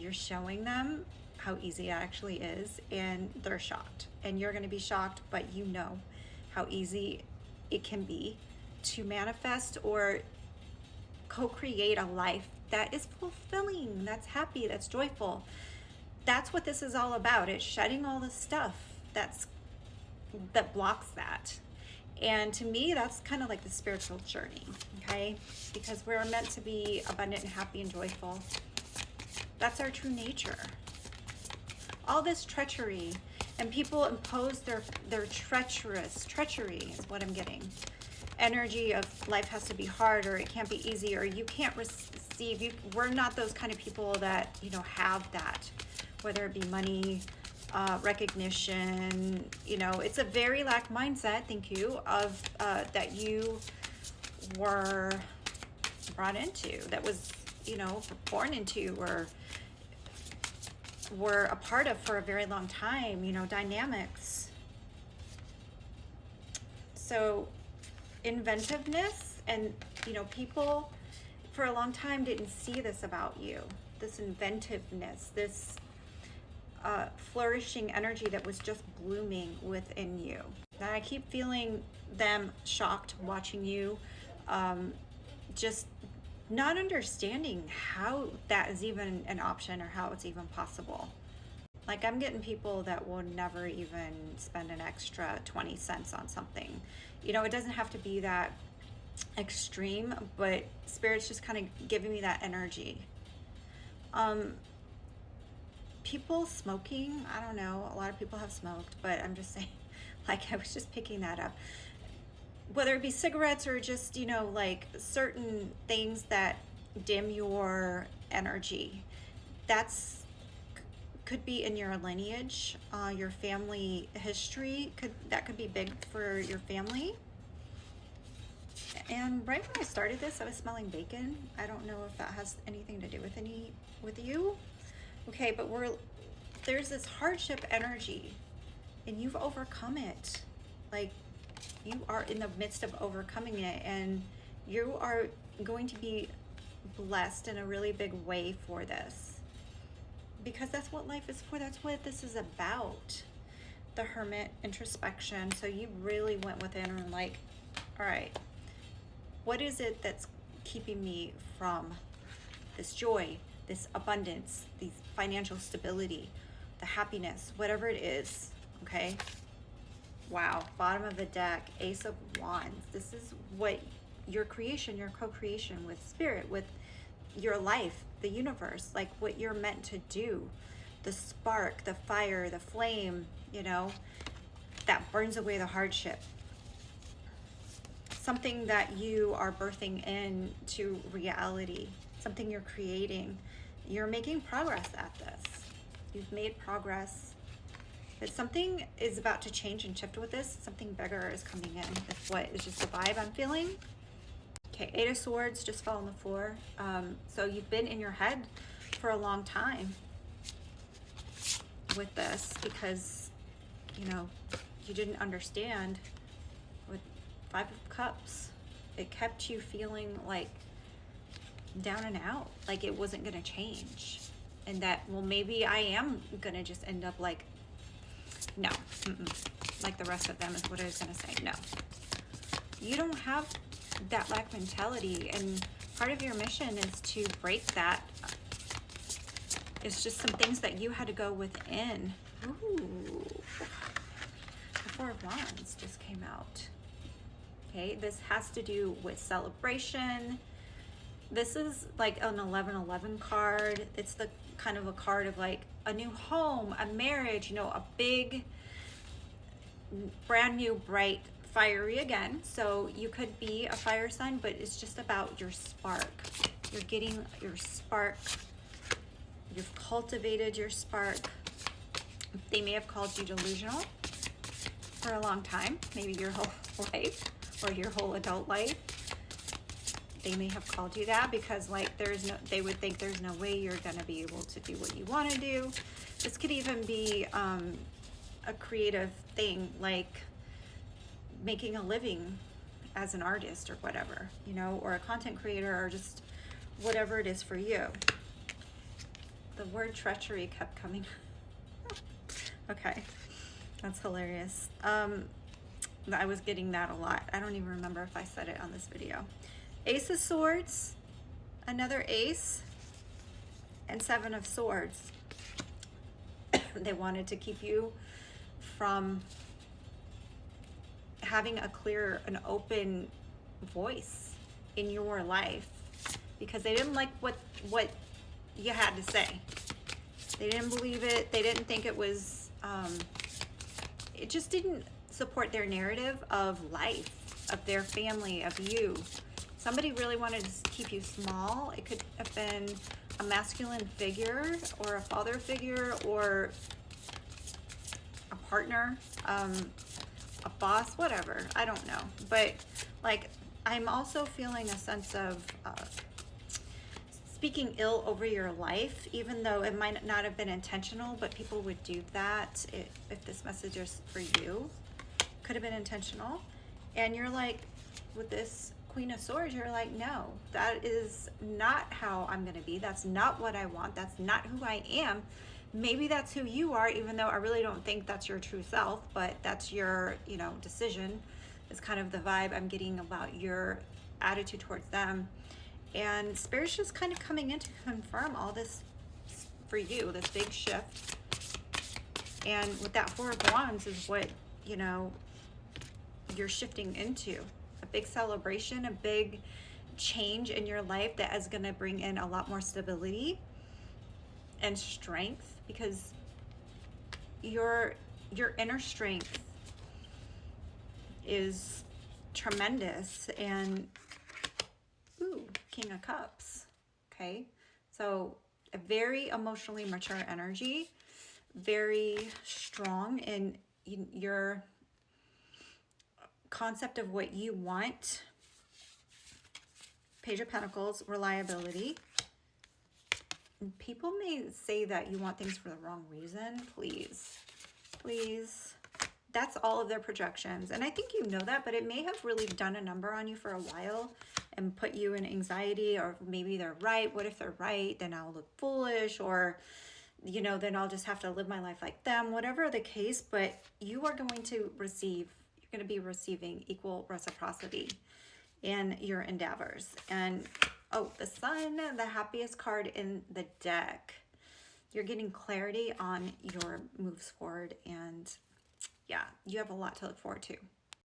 you're showing them how easy it actually is, and they're shocked. And you're going to be shocked, but you know how easy it can be to manifest or co-create a life that is fulfilling, that's happy, that's joyful. That's what this is all about. It's shedding all the stuff that blocks that. And to me, that's kind of like the spiritual journey, okay? Because we're meant to be abundant and happy and joyful. That's our true nature. All this treachery, and people impose their treachery is what I'm getting. Energy of life has to be hard, or it can't be easy, or you can't receive. We're not those kind of people that, have that, whether it be money, recognition. It's a very lack mindset, thank you, of that you were brought into, that was, born into, or were a part of for a very long time, dynamics. So inventiveness, and people for a long time didn't see this about you, this inventiveness, this flourishing energy that was just blooming within you. And I keep feeling them shocked watching you, just not understanding how that is even an option or how it's even possible. Like, I'm getting people that will never even spend an extra 20 cents on something. It doesn't have to be that extreme, but Spirit's just kind of giving me that energy. People smoking, I don't know, a lot of people have smoked, but I'm just saying, like, I was just picking that up. Whether it be cigarettes or just, like certain things that dim your energy, could be in your lineage, your family history, that could be big for your family. And right when I started this, I was smelling bacon. I don't know if that has anything to do with you. Okay, but there's this hardship energy, and you've overcome it. Like, you are in the midst of overcoming it, and you are going to be blessed in a really big way for this, because that's what life is for. That's what this is about. The hermit, introspection. So you really went within and like, all right, what is it that's keeping me from this joy, this abundance, this financial stability, the happiness, whatever it is, okay? Wow, bottom of the deck, Ace of Wands. This is what your creation, your co-creation with Spirit, with your life, the universe, like what you're meant to do. The spark, the fire, the flame, that burns away the hardship. Something that you are birthing into reality, something you're creating. You're making progress at this. You've made progress. But something is about to change and shift with this. Something bigger is coming in. That's what is just the vibe I'm feeling. Okay, Eight of Swords just fell on the floor. So you've been in your head for a long time with this, because, you didn't understand. With Five of Cups, it kept you feeling like down and out, like it wasn't going to change. And that, well, maybe I am going to just end up like, no, like the rest of them is what I was going to say. No, you don't have that lack mentality, and part of your mission is to break that. It's just some things that you had to go within. Ooh, the Four of Wands just came out. Okay, this has to do with celebration. This is like an 1111 card. It's the kind of a card of like a new home, a marriage, a big, brand new, bright, fiery again. So you could be a fire sign, but it's just about your spark. You're getting your spark. You've cultivated your spark. They may have called you delusional for a long time, maybe your whole life or your whole adult life. They may have called you that because they would think there's no way you're gonna be able to do what you wanna do. This could even be a creative thing, like making a living as an artist or whatever, or a content creator, or just whatever it is for you. The word treachery kept coming. Okay, that's hilarious. I was getting that a lot. I don't even remember if I said it on this video. Ace of Swords, another ace, and Seven of Swords. They wanted to keep you from having a clear, an open voice in your life because they didn't like what you had to say. They didn't believe it. They didn't think it was, it just didn't support their narrative of life, of their family, of you. Somebody really wanted to keep you small. It could have been a masculine figure or a father figure or a partner, a boss, whatever. I don't know. But like, I'm also feeling a sense of speaking ill over your life, even though it might not have been intentional, but people would do that if this message is for you. Could have been intentional. And you're like, with this Queen of Swords, you're like, no, that is not how I'm going to be. That's not what I want. That's not who I am. Maybe that's who you are, even though I really don't think that's your true self, but that's your, you know, decision. It's kind of the vibe I'm getting about your attitude towards them. And Spirit's just kind of coming in to confirm all this for you, this big shift. And with that Four of Wands is what, you know, you're shifting into. A big celebration, a big change in your life that is going to bring in a lot more stability and strength, because your inner strength is tremendous. And ooh, King of Cups. Okay, so a very emotionally mature energy, very strong in your concept of what you want. Page of Pentacles, reliability. People may say that you want things for the wrong reason. Please, please. That's all of their projections. And I think you know that, but it may have really done a number on you for a while and put you in anxiety, or maybe they're right. What if they're right? Then I'll look foolish, or, you know, then I'll just have to live my life like them, whatever the case. But you are going to receive, you're going to be receiving equal reciprocity in your endeavors. And oh, the Sun, the happiest card in the deck. You're getting clarity on your moves forward, and yeah, you have a lot to look forward to.